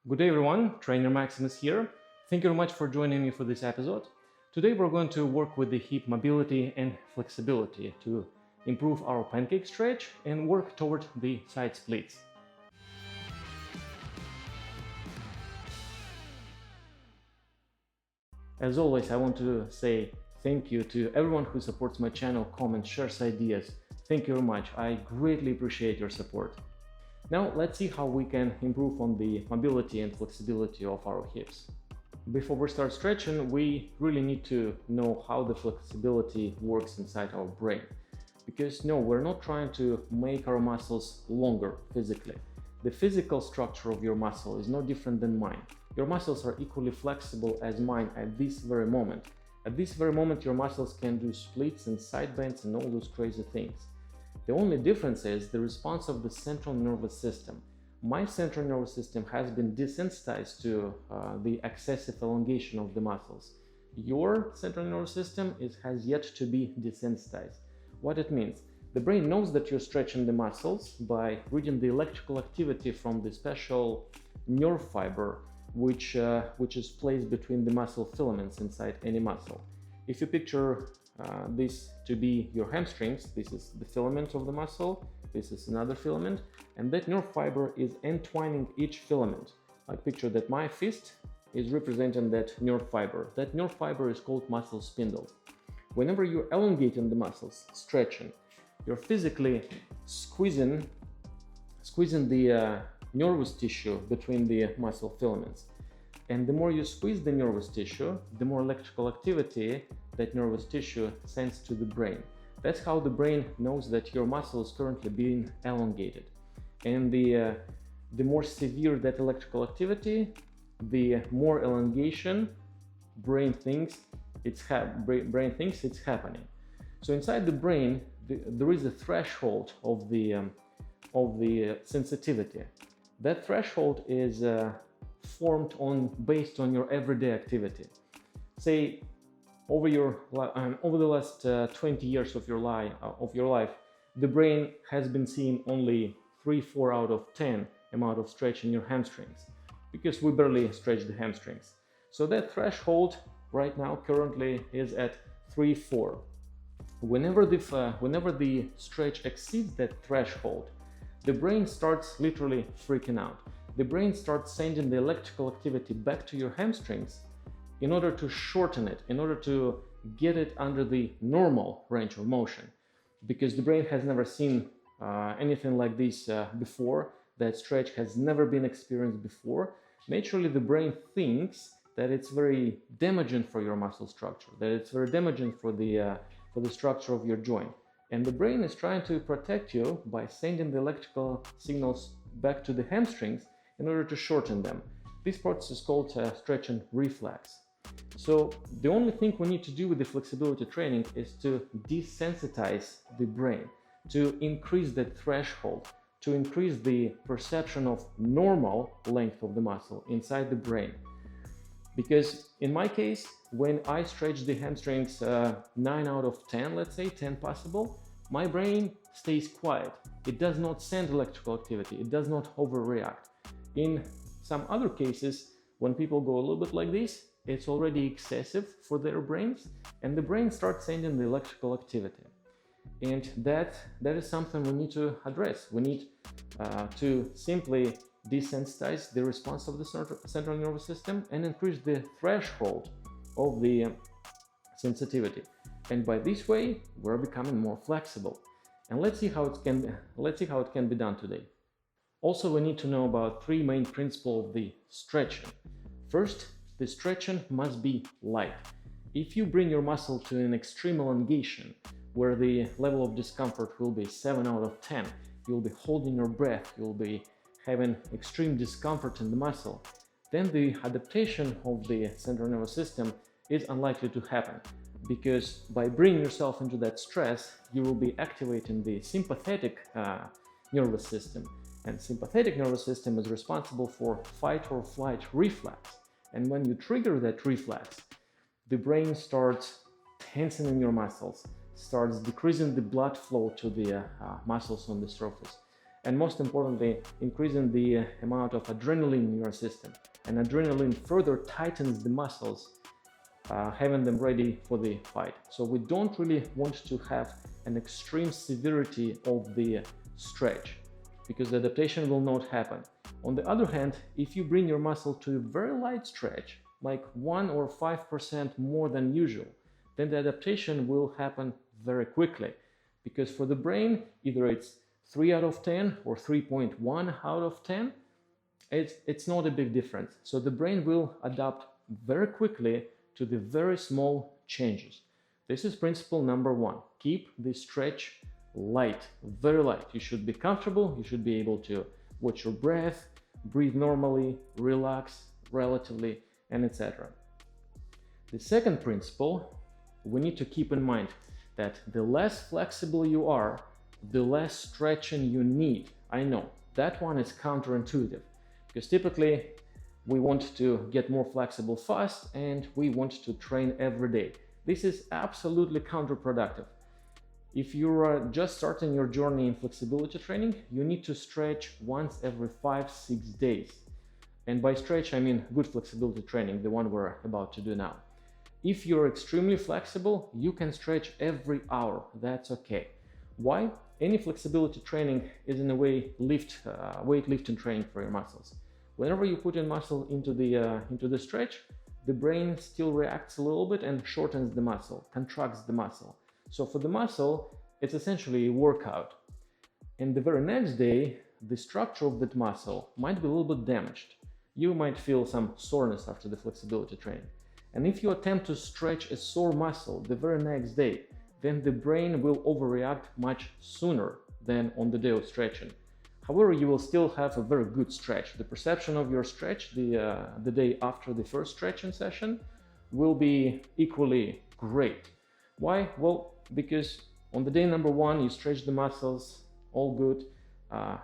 Good day everyone, Trainer Maximus here. Thank you very much for joining me for this episode. Today we're going to work with the hip mobility and flexibility to improve our pancake stretch and work toward the side splits. As always, I want to say thank you to everyone who supports my channel, comments, shares ideas. Thank you very much. I greatly appreciate your support. Now let's see how we can improve on the mobility and flexibility of our hips. Before we start stretching, we really need to know how the flexibility works inside our brain. Because no, we're not trying to make our muscles longer physically. The physical structure of your muscle is no different than mine. Your muscles are equally flexible as mine at this very moment. At this very moment, your muscles can do splits and side bends and all those crazy things. The only difference is the response of the central nervous system. My central nervous system has been desensitized to the excessive elongation of the muscles. Your central nervous system has yet to be desensitized. What it means? The brain knows that you're stretching the muscles by reading the electrical activity from the special nerve fiber which is placed between the muscle filaments inside any muscle. If you picture this to be your hamstrings, this is the filament of the muscle, this is another filament, and that nerve fiber is entwining each filament. Like picture that my fist is representing that nerve fiber. That nerve fiber is called muscle spindle. Whenever you're elongating the muscles, stretching, you're physically squeezing the nervous tissue between the muscle filaments. And the more you squeeze the nervous tissue, the more electrical activity that nervous tissue sends to the brain. That's how the brain knows that your muscle is currently being elongated. And the more severe that electrical activity, the more elongation brain thinks it's happening. So inside the brain, there is a threshold of the sensitivity. That threshold is formed based on your everyday activity. Say over the last 20 years of your life, the brain has been seeing only 3-4 out of 10 amount of stretch in your hamstrings, because we barely stretch the hamstrings. So that threshold right now currently is at 3-4. Whenever the stretch exceeds that threshold, the brain starts literally freaking out. The brain starts sending the electrical activity back to your hamstrings in order to shorten it, in order to get it under the normal range of motion. Because the brain has never seen anything like this before, that stretch has never been experienced before. Naturally, the brain thinks that it's very damaging for your muscle structure, that it's very damaging for the structure of your joint. And the brain is trying to protect you by sending the electrical signals back to the hamstrings in order to shorten them. This process is called stretching reflex. So the only thing we need to do with the flexibility training is to desensitize the brain, to increase the threshold, to increase the perception of normal length of the muscle inside the brain. Because in my case, when I stretch the hamstrings 9 out of 10, let's say 10 possible, my brain stays quiet. It does not send electrical activity. It does not overreact. In some other cases, when people go a little bit like this, it's already excessive for their brains, and the brain starts sending the electrical activity. And that is something we need to address. We need to simply desensitize the response of the central nervous system and increase the threshold of the sensitivity. And by this way, we're becoming more flexible. And let's see how it can be done today. Also, we need to know about 3 main principles of the stretching. First, the stretching must be light. If you bring your muscle to an extreme elongation, where the level of discomfort will be 7 out of 10, you'll be holding your breath, you'll be having extreme discomfort in the muscle, then the adaptation of the central nervous system is unlikely to happen. Because by bringing yourself into that stress, you will be activating the sympathetic nervous system. And sympathetic nervous system is responsible for fight or flight reflex. And when you trigger that reflex, the brain starts tensing in your muscles, starts decreasing the blood flow to the muscles on the surface. and most importantly, increasing the amount of adrenaline in your system. And adrenaline further tightens the muscles, having them ready for the fight. So we don't really want to have an extreme severity of the stretch, because the adaptation will not happen. On the other hand, if you bring your muscle to a very light stretch, like 1 or 5% more than usual, then the adaptation will happen very quickly. Because for the brain, either it's 3 out of 10 or 3.1 out of 10, it's not a big difference. So the brain will adapt very quickly to the very small changes. This is principle number 1. Keep the stretch light, very light. You should be comfortable, you should be able to watch your breath, breathe normally, relax relatively, and etc. The second principle, we need to keep in mind that the less flexible you are, the less stretching you need. I know, that one is counterintuitive, because typically we want to get more flexible fast and we want to train every day. This is absolutely counterproductive. If you're just starting your journey in flexibility training, you need to stretch once every 5-6 days. And by stretch, I mean good flexibility training, the one we're about to do now. If you're extremely flexible, you can stretch every hour. That's okay. Why? Any flexibility training is in a way weightlifting training for your muscles. Whenever you put in muscle into the stretch, the brain still reacts a little bit and shortens the muscle, contracts the muscle. So for the muscle, it's essentially a workout. And the very next day, the structure of that muscle might be a little bit damaged. You might feel some soreness after the flexibility training. And if you attempt to stretch a sore muscle the very next day, then the brain will overreact much sooner than on the day of stretching. However, you will still have a very good stretch. The perception of your stretch the day after the first stretching session will be equally great. Why? Well, because on the day number 1, you stretched the muscles, all good.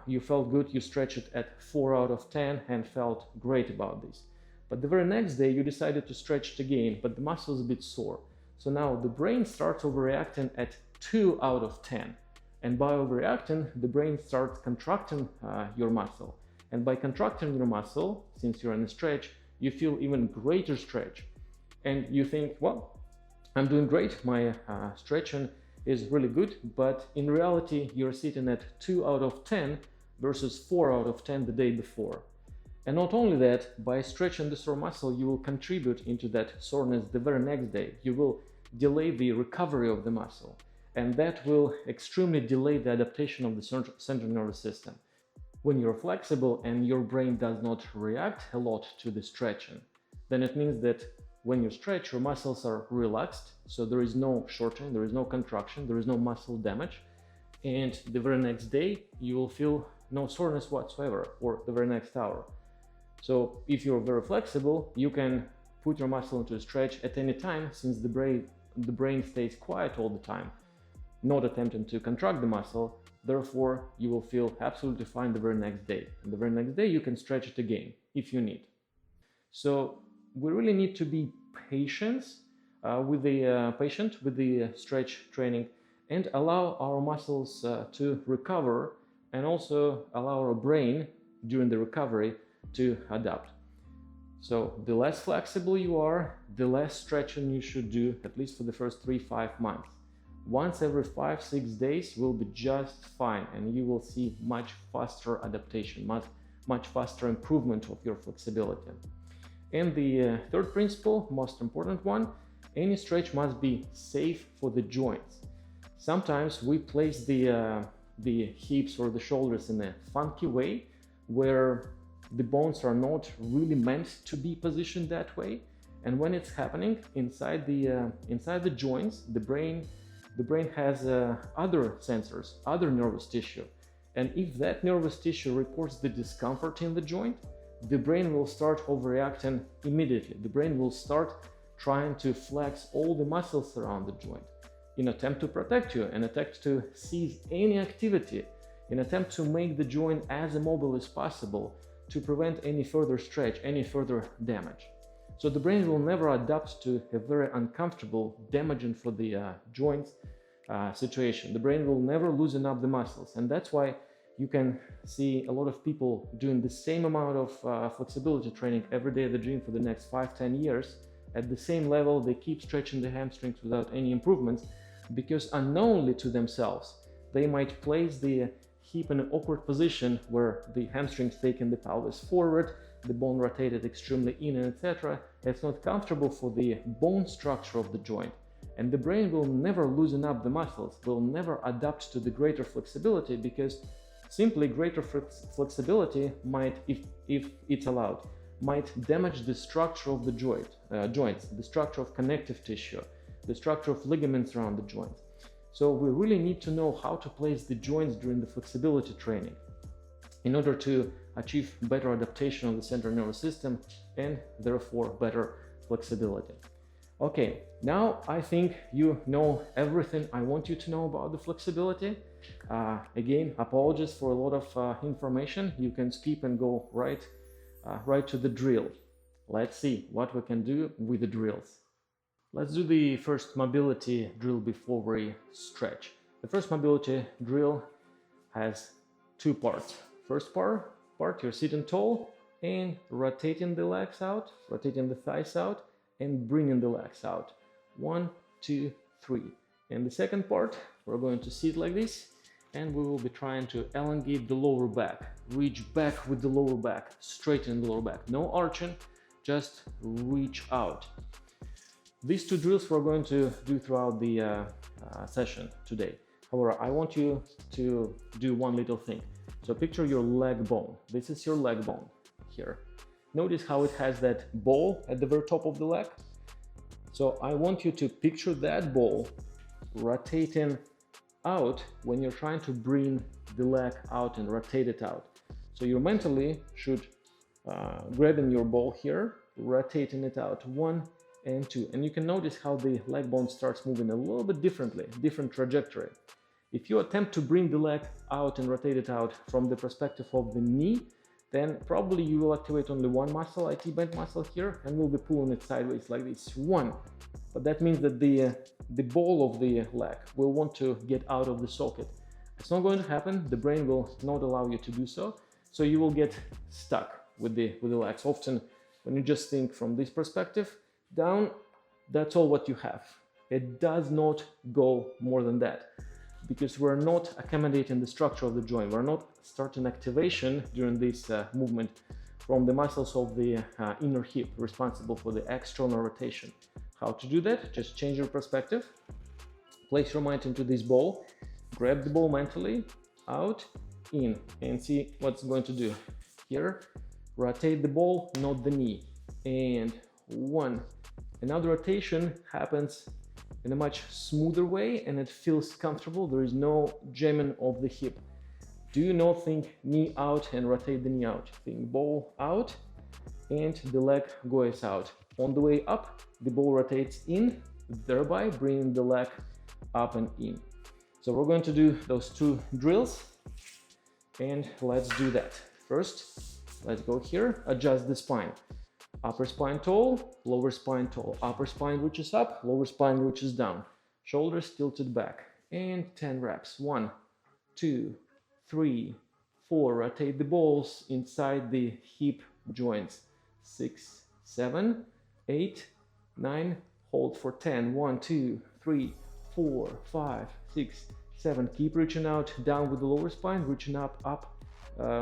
You felt good, you stretched it at 4 out of 10 and felt great about this. But the very next day, you decided to stretch it again, but the muscle is a bit sore. So now the brain starts overreacting at 2 out of 10. And by overreacting, the brain starts contracting your muscle. And by contracting your muscle, since you're in a stretch, you feel even greater stretch. And you think, well, I'm doing great, my stretching is really good, but in reality, you're sitting at 2 out of 10 versus 4 out of 10 the day before. And not only that, by stretching the sore muscle, you will contribute into that soreness the very next day. You will delay the recovery of the muscle. And that will extremely delay the adaptation of the central nervous system. When you're flexible and your brain does not react a lot to the stretching, then it means that when you stretch, your muscles are relaxed, so there is no shortening, there is no contraction, there is no muscle damage, and the very next day you will feel no soreness whatsoever, or the very next hour. So if you're very flexible, you can put your muscle into a stretch at any time, since the brain stays quiet all the time, not attempting to contract the muscle. Therefore, you will feel absolutely fine the very next day. And the very next day, you can stretch it again if you need. So we really need to be patient with the stretch training and allow our muscles to recover, and also allow our brain during the recovery to adapt. So the less flexible you are, the less stretching you should do, at least for the first 3-5 months. Once every 5-6 days will be just fine, and you will see much faster adaptation, much faster improvement of your flexibility. And the third principle, most important one, any stretch must be safe for the joints. Sometimes we place the hips or the shoulders in a funky way, where the bones are not really meant to be positioned that way. And when it's happening inside the joints, the brain has other sensors, other nervous tissue. And if that nervous tissue reports the discomfort in the joint, the brain will start overreacting immediately. The brain will start trying to flex all the muscles around the joint in attempt to protect you, in attempt to seize any activity, in attempt to make the joint as immobile as possible to prevent any further stretch, any further damage. So the brain will never adapt to a very uncomfortable, damaging for the joints situation. The brain will never loosen up the muscles, and that's why You can see a lot of people doing the same amount of flexibility training every day at the gym for the next 5-10 years. At the same level, they keep stretching the hamstrings without any improvements, because unknowingly to themselves, they might place the hip in an awkward position where the hamstrings taking the pelvis forward, the bone rotated extremely in, and etc. It's not comfortable for the bone structure of the joint, and the brain will never loosen up the muscles, will never adapt to the greater flexibility, because simply greater flexibility might, if it's allowed, might damage the structure of the joints, the structure of connective tissue, the structure of ligaments around the joints. So we really need to know how to place the joints during the flexibility training in order to achieve better adaptation of the central nervous system and therefore better flexibility. Okay, now I think you know everything I want you to know about the flexibility. Again, apologies for a lot of information. You can skip and go right to the drill. Let's see what we can do with the drills. Let's do the first mobility drill before we stretch. The first mobility drill has two parts. First part, you're sitting tall and rotating the legs out, rotating the thighs out, and bringing the legs out. 1, 2, 3. And the second part, we're going to sit like this, and we will be trying to elongate the lower back, reach back with the lower back, straighten the lower back. No arching, just reach out. These two drills we're going to do throughout the session today. However, I want you to do one little thing. So picture your leg bone. This is your leg bone here. Notice how it has that ball at the very top of the leg. So I want you to picture that ball rotating out when you're trying to bring the leg out and rotate it out. So you mentally should grabbing your ball here, rotating it out 1 and 2. And you can notice how the leg bone starts moving a little bit differently, different trajectory. If you attempt to bring the leg out and rotate it out from the perspective of the knee, then probably you will activate only one muscle, IT band muscle here, and we'll be pulling it sideways like this. 1. But that means that the ball of the leg will want to get out of the socket. It's not going to happen. The brain will not allow you to do so. So you will get stuck with the legs. Often when you just think from this perspective down, that's all what you have. It does not go more than that, because we're not accommodating the structure of the joint. We're not starting activation during this movement from the muscles of the inner hip responsible for the external rotation. How to do that? Just change your perspective. Place your mind into this ball. Grab the ball mentally, out, in, and see what's going to do. Here, rotate the ball, not the knee. And 1. Another rotation happens in a much smoother way and it feels comfortable. There is no jamming of the hip. Do you not think knee out and rotate the knee out? Think ball out and the leg goes out. On the way up, the ball rotates in, thereby bringing the leg up and in. So we're going to do those two drills and let's do that. First, let's go here, adjust the spine. Upper spine tall, lower spine tall. Upper spine reaches up, lower spine reaches down. Shoulders tilted back. And 10 reps. 1, 2, 3, 4. Rotate the balls inside the hip joints. 6, 7, 8, 9. Hold for 10. 1, 2, 3, 4, 5, 6, 7. Keep reaching out, down with the lower spine, reaching up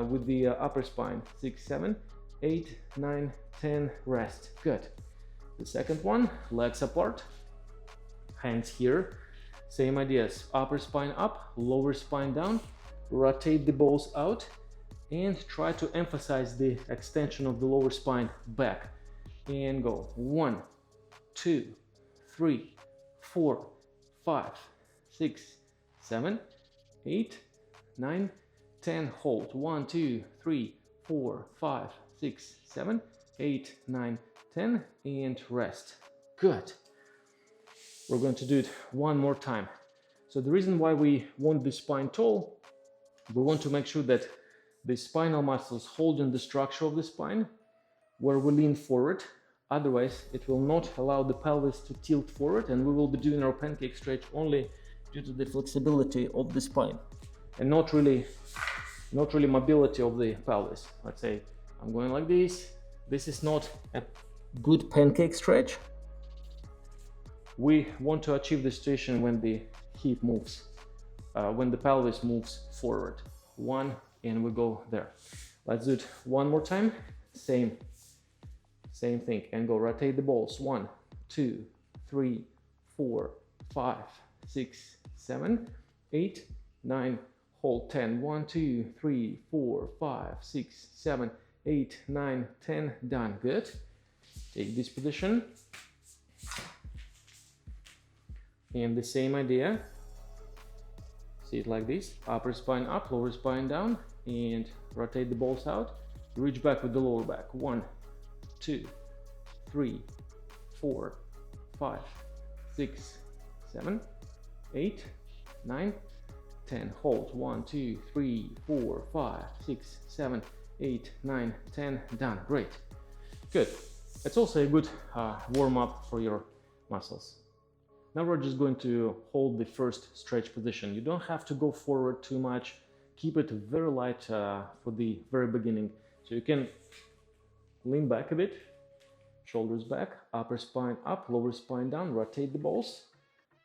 with the upper spine. 6, 7, 8, 9, 10, rest. Good. The second one, legs apart, hands here. Same ideas, upper spine up, lower spine down. Rotate the balls out and try to emphasize the extension of the lower spine back. And go. 1, 2, 3, 4, 5, 6, 7, 8, 9, 10. Hold. 1, 2, 3, 4, 5, 6, 7, 8, 9, 10, and rest. Good. We're going to do it one more time. So the reason why we want the spine tall, we want to make sure that the spinal muscles holding the structure of the spine where we lean forward. Otherwise, it will not allow the pelvis to tilt forward, and we will be doing our pancake stretch only due to the flexibility of the spine and not really not really mobility of the pelvis. Let's say I'm going like this. This is not a good pancake stretch. We want to achieve the situation when the hip moves, when the pelvis moves forward. One, and we go there. Let's do it one more time. Same thing, and go rotate the balls. 1, 2, 3, 4, 5, 6, 7, 8, 9, hold 10. 1, 2, 3, 4, 5, 6, 7, 8, 9, 10, done. Good. Take this position. And the same idea. See it like this. Upper spine up, lower spine down, and rotate the balls out. Reach back with the lower back. 1, 2, 3, 4, 5, 6, 7, 8, 9, 10. Hold. 1, 2, 3, 4, 5, 6, 7, 8, 9, 10. Done. Great. Good. It's also a good warm-up for your muscles. Now we're just going to hold the first stretch position. You don't have to go forward too much. Keep it very light for the very beginning. So you can lean back a bit, shoulders back, upper spine up, lower spine down, rotate the balls,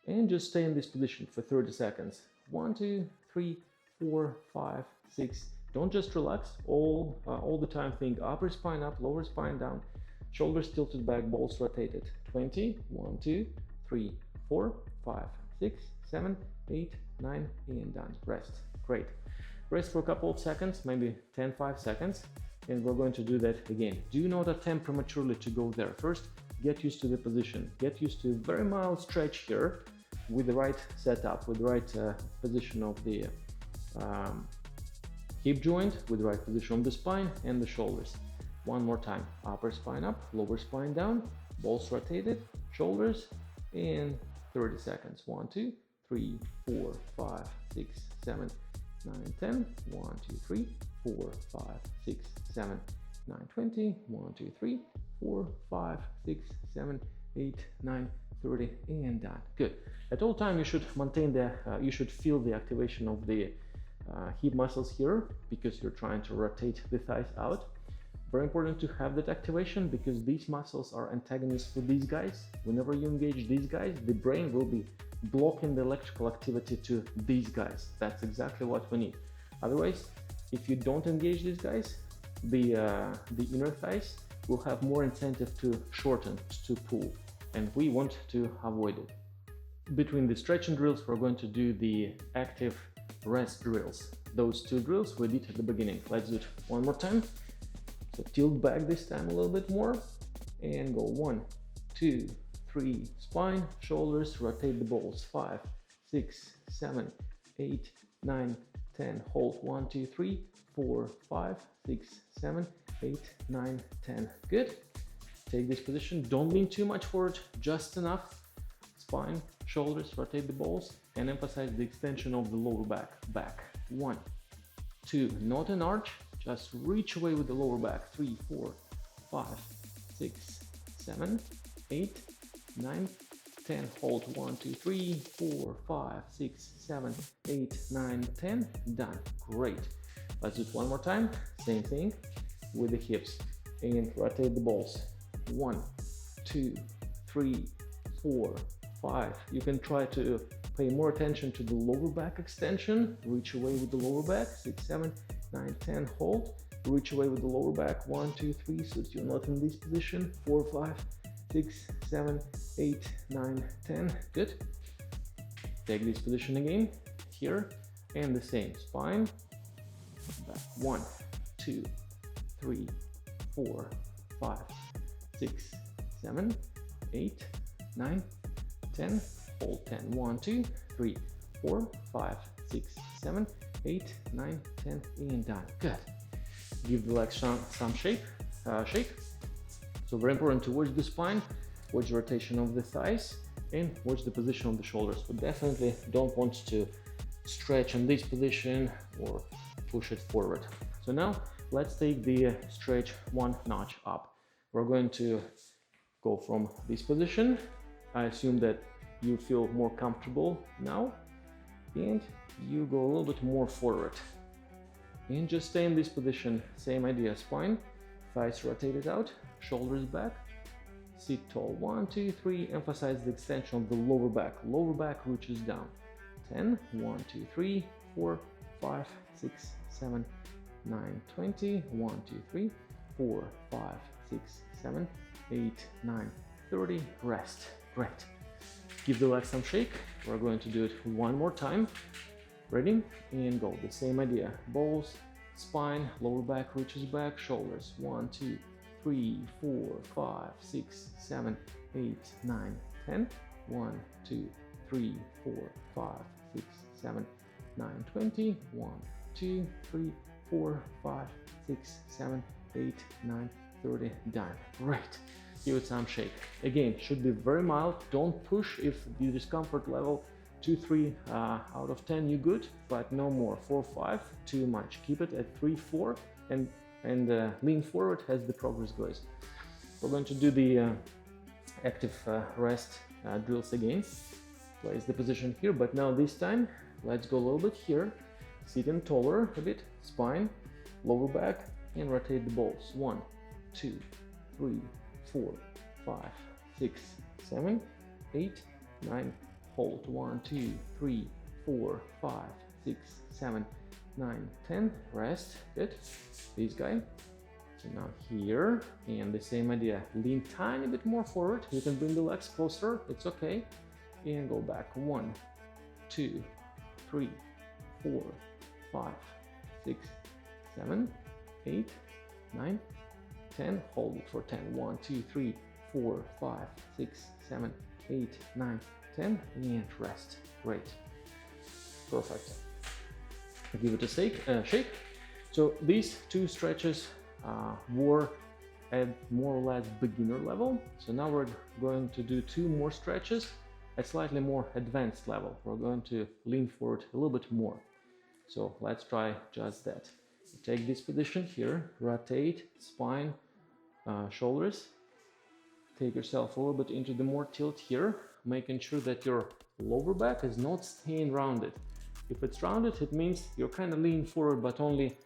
and just stay in this position for 30 seconds. 1, 2, 3, 4, 5, 6. Don't just relax all the time. Think upper spine up, lower spine down, shoulders tilted back, balls rotated. 20. 1, 2, 3, 4, 5, 6, 7, 8, 9, and done. Rest. Great. Rest for a couple of seconds, maybe 10-5 seconds, and we're going to do that again. Do not attempt prematurely to go there. First, get used to the position. Get used to a very mild stretch here with the right setup, with the right position of the hip joint, with the right position of the spine and the shoulders. One more time. Upper spine up, lower spine down, balls rotated, shoulders, and 30 seconds. 1, 2, 3, 4, 5, 6, 7, 9, 10. 1, 2, 3, 4, 5, 6, 7, 9, 20. 1, 2, 3, 4, 5, 6, 7, 8, 9, 30, and done. Good. At all time, you should maintain you should feel the activation of the hip muscles here, because you're trying to rotate the thighs out. Very important to have that activation, because these muscles are antagonists for these guys. Whenever you engage these guys, the brain will be blocking the electrical activity to these guys. That's exactly what we need. Otherwise, if you don't engage these guys, the inner thighs will have more incentive to shorten, to pull, and we want to avoid it. Between the stretching drills, we're going to do the active rest drills. Those two drills we did at the beginning. Let's do it one more time. So tilt back this time a little bit more and go 1, 2, 3, spine, shoulders, rotate the balls. 5, 6, 7, 8, 9, 10. Hold. 1, 2, 3, 4, 5, 6, 7, 8, 9, 10. Good. Take this position. Don't lean too much forward, just enough. Spine, shoulders, rotate the balls, and emphasize the extension of the lower back. Back. 1, 2, not an arch. Just reach away with the lower back. 3, 4, 5, 6, 7, 8, 9, 10. Hold. 1, 2, 3, 4, 5, 6, 7, 8, 9, 10. Done. Great. Let's do it one more time. Same thing with the hips. And rotate the balls. 1, 2, 3, 4, 5. You can try to pay more attention to the lower back extension. Reach away with the lower back. 6, 7, 9, 10. Hold. Reach away with the lower back. 1, 2, 3. So you're not in this position. 4, 5, 6, 7, 8, 9, 10. Good. Take this position again. Here. And the same. Spine. Back. 1, 2, 3, 4, 5, 6, 7, 8, 9, 10. Hold. 10. 1, 2, 3, 4, 5, 6, 7, 8, 9, 10, and done. Good. Give the legs some shake. So very important to watch the spine, watch the rotation of the thighs, and watch the position of the shoulders. But definitely don't want to stretch in this position or push it forward. So now let's take the stretch one notch up. We're going to go from this position. I assume that you feel more comfortable now, and you go a little bit more forward. And just stay in this position. Same idea, spine, thighs rotated out, shoulders back, sit tall. 1, 2, 3, emphasize the extension of the lower back reaches down. 10, 1, 2, 3, 4, 5, 6, 7, 9, 20, 1, 2, 3, 4, 5, 6, 7, 8, 9, 30, rest. Great. Give the legs some shake. We're going to do it one more time. Ready? And go. The same idea. Balls, spine, lower back reaches back, shoulders. 1, 2, 3, 4, 5, 6, 7, 8, 9, 10. 1, 2, 3, 4, 5, 6, 7, 9, 20. 1, 2, 3, 4, 5, 6, 7, 8, 9, 30. Done. Great. Give it some shake. Again, should be very mild. Don't push if the discomfort level 2, 3 out of 10 you good, but no more. 4, 5 too much. Keep it at 3, 4 and lean forward as the progress goes. We're going to do the active rest drills again. Place the position here, but now this time let's go a little bit here. Sit in taller a bit, spine, lower back, and rotate the balls. 1, 2, 3, 4, 5, 6, 7, 8, 9, hold. 1, 2, 3, 4, 5, 6, 7, 9, 10. Rest. Good. This guy. So now here, and the same idea. Lean tiny bit more forward. You can bring the legs closer. It's okay. And go back. 1, 2, 3, 4, 5, 6, 7, 8, 9, 10. Hold it for 10. 1, 2, 3, 4, 5, 6, 7, 8, 9, 10. And rest. Great. Perfect. Give it a shake. So these two stretches were at more or less beginner level. So now we're going to do 2 more stretches at slightly more advanced level. We're going to lean forward a little bit more. So let's try just that. Take this position here, rotate spine, shoulders. Take yourself a little bit into the more tilt here, making sure that your lower back is not staying rounded. If it's rounded, it means you're kind of leaning forward, but only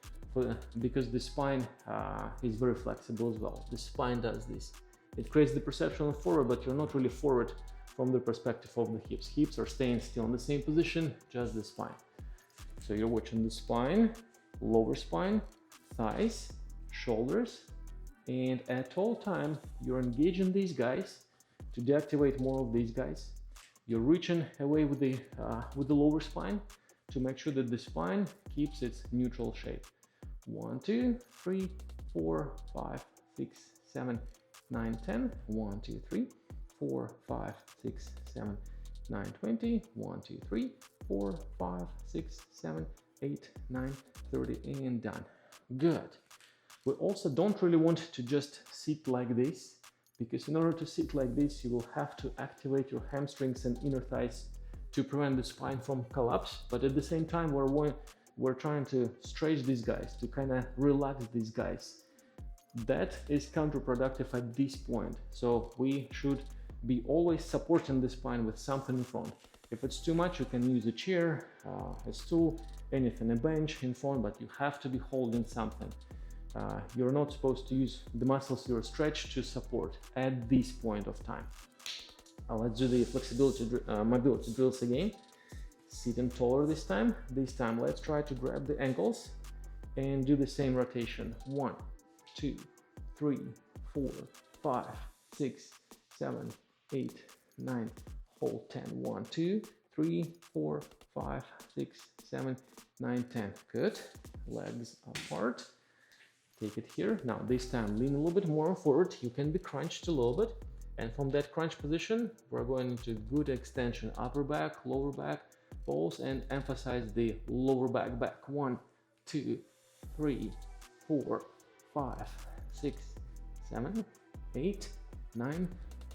because the spine is very flexible as well. The spine does this. It creates the perception of forward, but you're not really forward from the perspective of the hips. Hips are staying still in the same position, just the spine. So you're watching the spine, lower spine, thighs, shoulders, and at all time you're engaging these guys to deactivate more of these guys. You're reaching away with the lower spine to make sure that the spine keeps its neutral shape. 1, 2, 3, 4, 5, 6, 7, 9, 10. 1, 2, 3, 4, 5, 6, 7, 9, 20. 1, 2, 3, 4, 5, 6, 7, 8, 9, 30, and done. Good. We also don't really want to just sit like this, because in order to sit like this, you will have to activate your hamstrings and inner thighs to prevent the spine from collapse. But at the same time, we're trying to stretch these guys, to kind of relax these guys. That is counterproductive at this point. So we should be always supporting the spine with something in front. If it's too much, you can use a chair, a stool, anything, a bench in front, but you have to be holding something. You're not supposed to use the muscles you're stretched to support at this point of time. Let's do the flexibility, mobility drills again. Sitting taller this time. This time, let's try to grab the ankles and do the same rotation. 1, 2, 3, 4, 5, 6, 7, 8, 9. Hold 10. 1, 2, 3, 4, 5, 6, 7, 9, 10. Good. Legs apart. Take it here. Now this time lean a little bit more forward. You can be crunched a little bit. And from that crunch position, we're going into good extension. Upper back, lower back, balls, and emphasize the lower back. 1, 2, 3, 4, 5, 6, 7, 8, 9.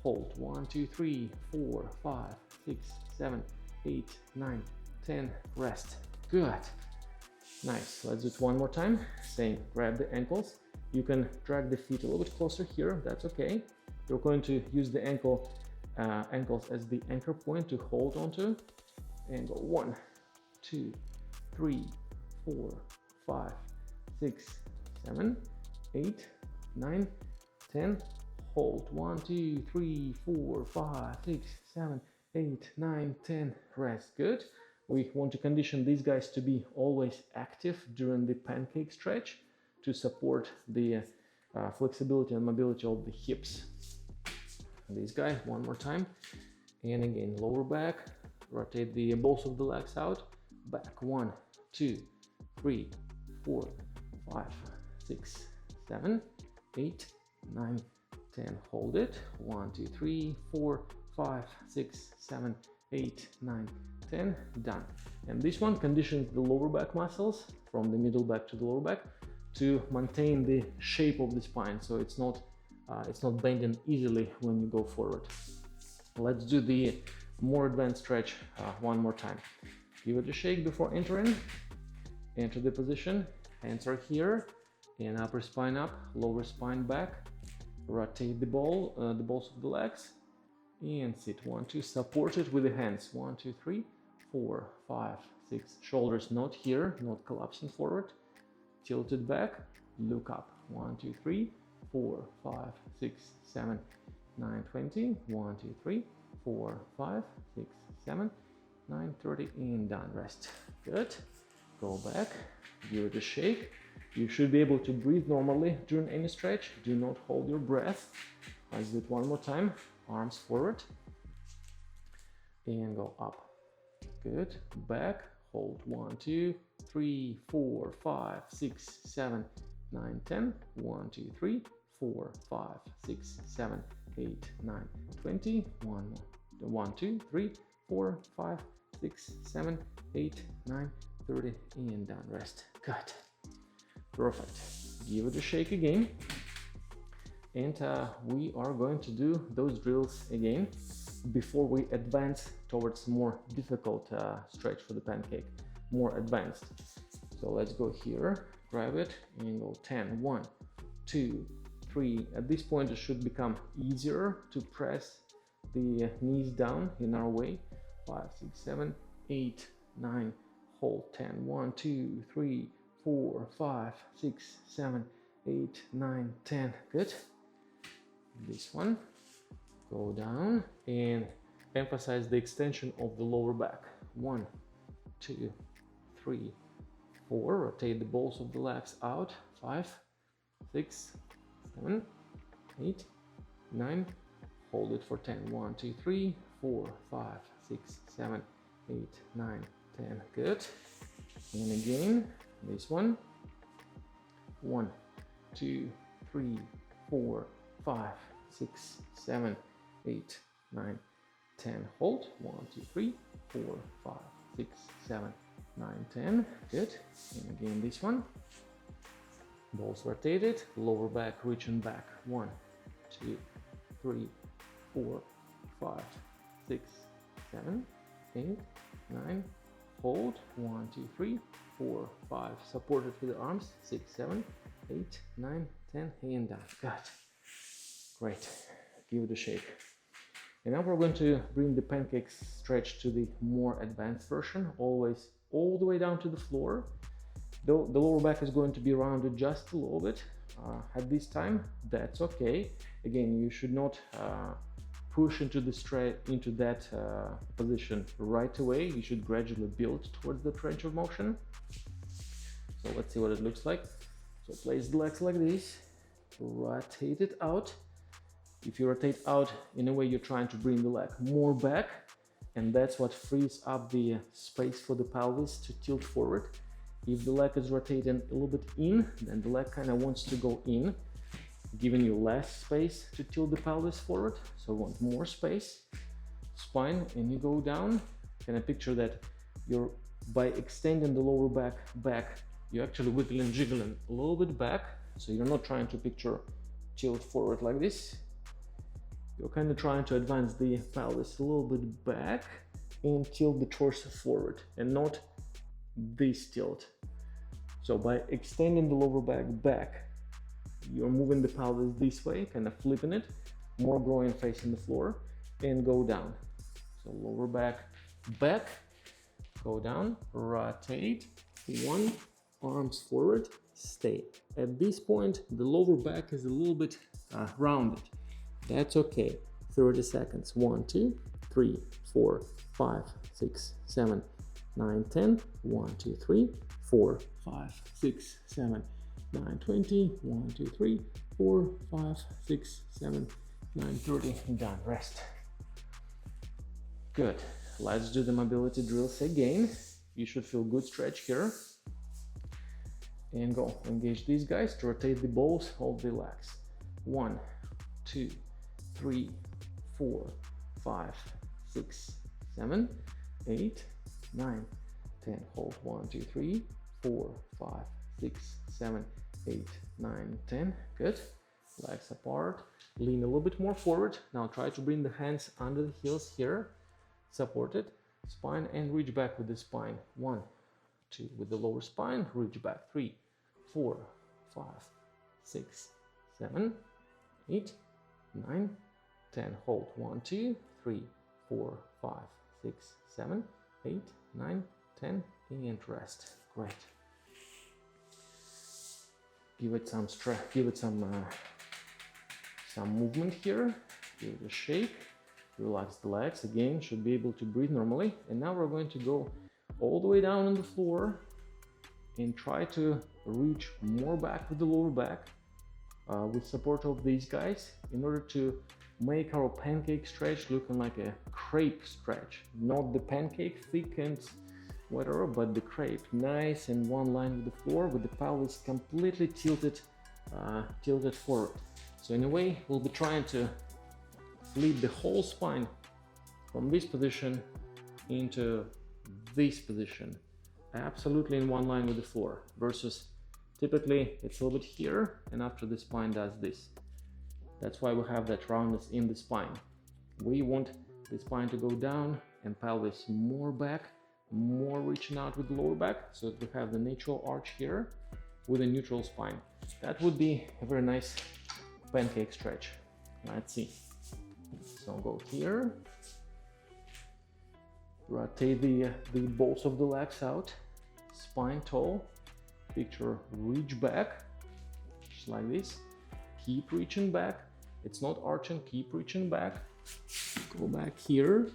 Hold. 1, 2, 3, 4, 5, 6, 7, 8, 9, 10. Rest. Good. Nice. Let's do it one more time. Same. Grab the ankles. You can drag the feet a little bit closer here. That's okay. You're going to use the ankles as the anchor point to hold onto. And go 1, 2, 3, 4, 5, 6, 7, 8, 9, 10. Hold. 1, 2, 3, 4, 5, 6, 7, 8, 9, 10. Rest. Good. We want to condition these guys to be always active during the pancake stretch to support the flexibility and mobility of the hips. This guy one more time, and again lower back, rotate the balls of the legs out, back 1, 2, 3, 4, 5, 6, 7, 8, 9, 10. Hold it. 1, 2, 3, 4, 5, 6, 7, 8, 9, 10. Done. And this one conditions the lower back muscles from the middle back to the lower back to maintain the shape of the spine, so it's not bending easily when you go forward. Let's do the more advanced stretch one more time. Give it a shake before entering. Enter the position. Hands are here, and upper spine up, lower spine back. Rotate the balls of the legs, and sit. 1, 2. Support it with the hands. 1, 2, 3, 4, 5, 6. Shoulders not here, not collapsing forward. Tilted back. Look up. 1, 2, 3, 4, 5, 6, 7, 9, 20. 1, 2, 3, 4, 5, 6, 7, 9, 30, and done. Rest. Good. Go back. Give it a shake. You should be able to breathe normally during any stretch. Do not hold your breath. Let's do it one more time. Arms forward. And go up. Good. Back. Hold. 1, 2, 3, 4, 5, 6, 7, 9, 10. 1, 2, 3, 4, 5, 6, 7, 8, 9, 20. 1, 2, 3, 4, 5, 6, 7, 8, 9, 30, and done. Rest. Good. Perfect. Give it a shake again. And we are going to do those drills again before we advance towards more difficult stretch for the pancake, more advanced. So let's go here, grab it, and go 10. 1, 2, 3. At this point, it should become easier to press the knees down in our way. 5, 6, 7, 8, 9. Hold. 10. 1, 2, 3, 4, 5, 6, 7, 8, 9, 10. Good. This one. Go down and emphasize the extension of the lower back. 1, 2, 3, 4. Rotate the balls of the legs out. 5, 6, 7, 8, 9. Hold it for 10. 1, 2, 3, 4, 5, 6, 7, 8, 9, 10. Good. And again, this one. 1, 2, 3, 4, 5, 6, 7, 8, 9, 10. Hold. 1, 2, 3, 4, 5, 6, 7, 9, 10. Good. And again, this one. Balls rotated. Lower back reaching back. 1, 2, 3, 4, 5, 6, 7, 8, 9. Hold. 1, 2, 3, 4, 5. Support it with the arms. 6, 7, 8, 9, 10. And down. Good. Great. Give it a shake. And now we're going to bring the pancake stretch to the more advanced version, always all the way down to the floor. Though the lower back is going to be rounded just a little bit at this time, that's okay. Again, you should not push into that position right away. You should gradually build towards the range of motion. So let's see what it looks like. So place the legs like this, rotate it out. If you rotate out in a way, you're trying to bring the leg more back, and that's what frees up the space for the pelvis to tilt forward. If the leg is rotating a little bit in, then the leg kind of wants to go in, giving you less space to tilt the pelvis forward. So you want more space. Spine, and you go down. Kind of picture that you're, by extending the lower back, you're actually wiggling and jiggling a little bit back. So you're not trying to picture tilt forward like this. You're kind of trying to advance the pelvis a little bit back and tilt the torso forward, and not this tilt. So by extending the lower back, you're moving the pelvis this way, kind of flipping it, more groin facing the floor, and go down. So lower back, go down, rotate. 1, arms forward, stay. At this point, the lower back is a little bit rounded. That's okay. 30 seconds. 1, 2, 3, 4, 5, 6, 7, 9, 10. 1, 2, 3, 4, 5, 6, 7, 9, 20. 1, 2, 3, 4, 5, 6, 7, 9, 30. Done. Rest. Good. Let's do the mobility drills again. You should feel good stretch here. And go. Engage these guys to rotate the balls, hold the legs. 1, 2, 3, 4, 5, 6, 7, 8, 9, 10. Hold 1, 2, 3, 4, 5, 6, 7, 8, 9, 10. Good. Legs apart. Lean a little bit more forward. Now try to bring the hands under the heels here. Support it. Spine and reach back with the spine. 1, 2 with the lower spine. Reach back. 3, 4, 5, 6, 7, 8, 9, 10. Hold 1, 2, 3, 4, 5, 6, 7, 8, 9, 10, and rest. Great. Give it some stretch. Give it some movement here. Give it a shake. Relax the legs again. Should be able to breathe normally. And now we're going to go all the way down on the floor and try to reach more back with the lower back with support of these guys in order to make our pancake stretch looking like a crepe stretch. Not the pancake thick and whatever, but the crepe. Nice and one line with the floor with the pelvis completely tilted forward. So in a way, we'll be trying to flip the whole spine from this position into this position. Absolutely in one line with the floor, versus typically it's a little bit here, and after the spine does this. That's why we have that roundness in the spine. We want the spine to go down and pelvis more back, more reaching out with the lower back, so that we have the natural arch here with a neutral spine. That would be a very nice pancake stretch. Let's see. So go here. Rotate the balls of the legs out. Spine tall. Picture reach back, just like this. Keep reaching back. It's not arching, keep reaching back. Go back here.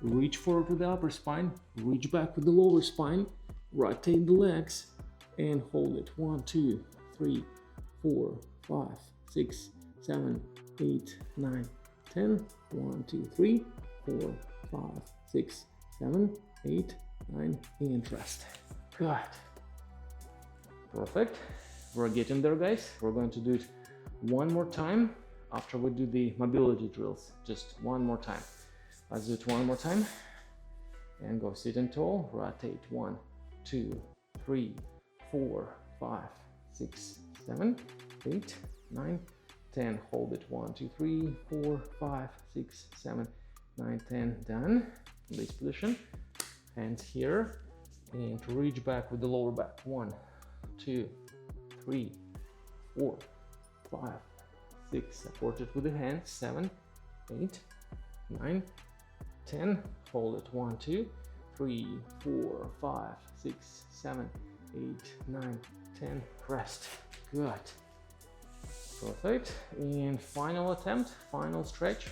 Reach forward with the upper spine. Reach back with the lower spine. Rotate the legs and hold it. 1, 2, 3, 4, 5, 6, 7, 8, 9, 10. 1, 2, 3, 4, 5, 6, 7, 8, 9, and rest. Good. Perfect. We're getting there, guys. We're going to do it one more time after we do the mobility drills. Just one more time. Let's do it one more time. And go sitting tall. Rotate. 1, 2, 3, 4, 5, 6, 7, 8, 9, 10. Hold it. 1, 2, 3, 4, 5, 6, 7, 9, 10. Done. In this position. Hands here. And reach back with the lower back. 1, 2, 3, 4, 5, 6. Support it with the hands. 7, 8, 9, 10. Hold it. 1, 2, 3, 4, 5, 6, 7, 8, 9, 10. Rest. Good. Perfect. And final attempt, final stretch.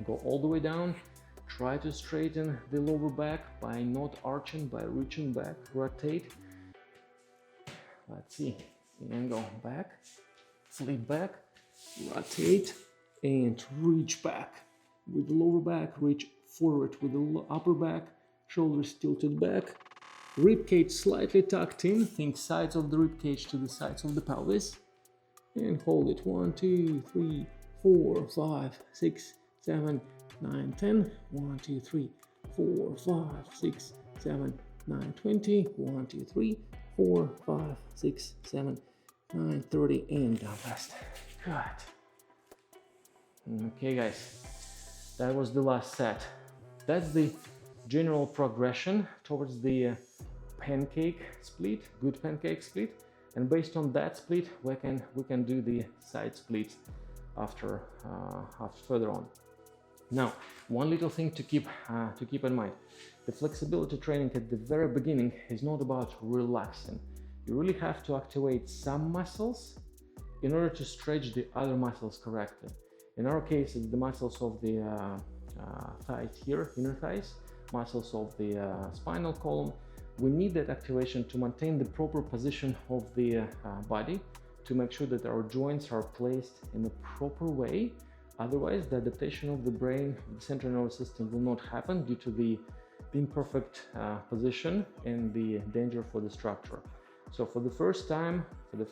Go all the way down. Try to straighten the lower back by not arching, by reaching back. Rotate. Let's see. And go back. Flip back. Rotate. And reach back. With the lower back, reach forward with the upper back. Shoulders tilted back. Rib cage slightly tucked in. Think sides of the rib cage to the sides of the pelvis. And hold it. 1, 2, 3, 4, 5, 6, 7, 9, 10. 1, 2, 3, 4, 5, 6, 7, 9, 20. 1, 2, 3, 4, 5, 6, 7, 9, 30. And down rest. Good. Okay, guys. That was the last set. That's the general progression towards the pancake split, good pancake split. And based on that split, we can do the side splits after further on. Now, one little thing to keep in mind: the flexibility training at the very beginning is not about relaxing. You really have to activate some muscles in order to stretch the other muscles correctly. In our case, it's the muscles of the thighs here, inner thighs, muscles of the spinal column. We need that activation to maintain the proper position of the body, to make sure that our joints are placed in a proper way. Otherwise, the adaptation of the brain, the central nervous system, will not happen due to the imperfect position and the danger for the structure. So for the first time, for the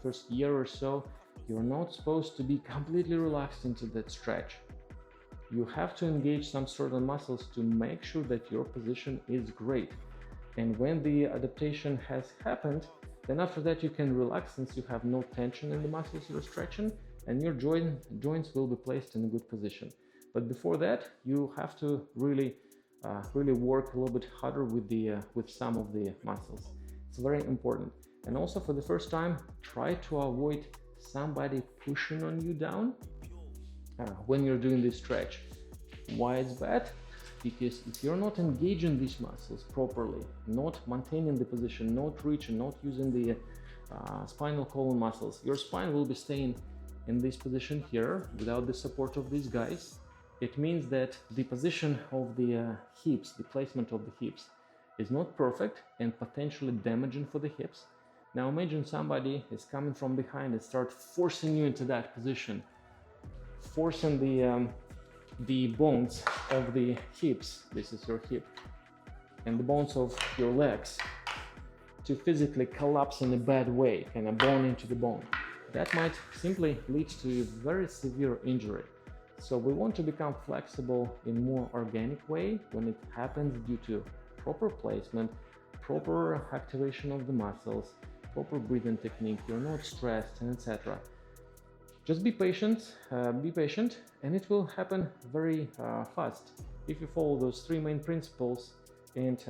first year or so, you're not supposed to be completely relaxed into that stretch. You have to engage some certain muscles to make sure that your position is great. And when the adaptation has happened, then after that you can relax, since you have no tension in the muscles you're stretching, and your joints will be placed in a good position. But before that, you have to really work a little bit harder with some of the muscles. It's very important. And also, for the first time, try to avoid somebody pushing on you down when you're doing this stretch. Why it's bad? Because if you're not engaging these muscles properly, not maintaining the position, not reaching, not using the spinal column muscles, your spine will be staying in this position here without the support of these guys. It means that the position of the hips, the placement of the hips, is not perfect and potentially damaging for the hips. Now imagine somebody is coming from behind and start forcing you into that position, forcing the bones of the hips, this is your hip, and the bones of your legs to physically collapse in a bad way, kind of bone into the bone. That might simply lead to a very severe injury. So we want to become flexible in more organic way when it happens due to proper placement, proper activation of the muscles, proper breathing technique, you're not stressed, and etc. Just be patient, and it will happen very fast if you follow those three main principles and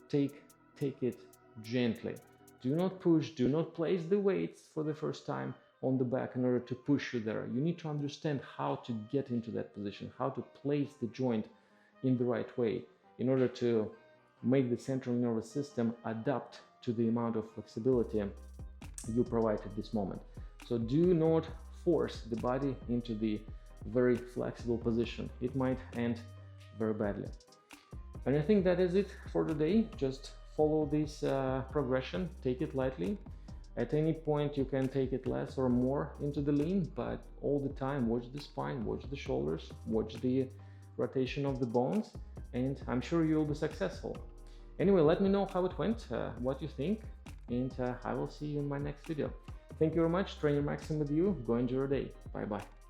take it gently. Do not push, do not place the weights for the first time on the back in order to push you there. You need to understand how to get into that position, how to place the joint in the right way in order to make the central nervous system adapt to the amount of flexibility you provide at this moment. So do not force the body into the very flexible position. It might end very badly. And I think that is it for today. Just follow this progression, take it lightly. At any point you can take it less or more into the lean, but all the time watch the spine, watch the shoulders, watch the rotation of the bones, and I'm sure you'll be successful. Anyway, let me know how it went, what you think, and I will see you in my next video. Thank you very much. Trainer Maxim with you. Go enjoy your day. Bye bye.